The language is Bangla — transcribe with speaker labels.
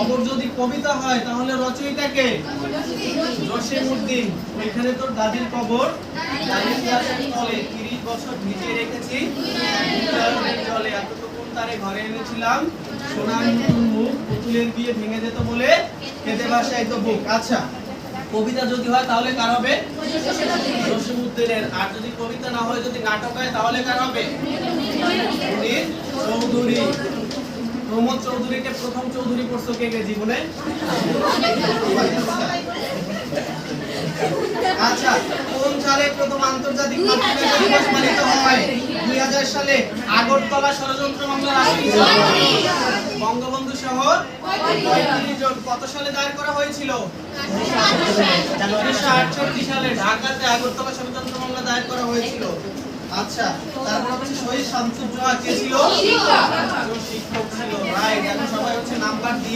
Speaker 1: খবর যদি কবিতা হয় তাহলে রচয়িতা কে? জসিমউদ্দিন। এখানে তোর দাদির কবর, দাদির গাছের তলে 30 বছর ভিজিয়ে রেখেছি উচ্চারণের জলে, এতটুকুন তারে ঘরে এনেছিলাম সোনার মুখ, পুতুলের বিয়ে ভেঙে যেত বলে খেতে ভাসাইতো বুক। আচ্ছা, কবিতা যদি হয় তাহলে কার হবে? জসিমউদ্দিনের। আর যদি কবিতা না হয়, যদি নাটক হয় তাহলে কার হবে? চৌধুরী। প্রমোদ চৌধুরীকে প্রথম চৌধুরী করছো কে কে জীবনে? আচ্ছা, কোন সালে প্রথম আন্তর্জাতিক মাতৃভাষা দিবস পালিত হয়? 2000 সালে। আগরতলা ষড়যন্ত্র মামলার আসামি বঙ্গবন্ধু সহ 35 জন। কত সালে দায়ের করা হয়েছিল? 1968 সালে ঢাকাতে আগরতলা ষড়যন্ত্র মামলা দায়ের করা হয়েছিল। আচ্ছা, তারপর হচ্ছে শহীদ শামসুজ্জোহা কে ছিল? শিক্ষক ছিল। রাইট। এখন সবাই হচ্ছে নাম্বার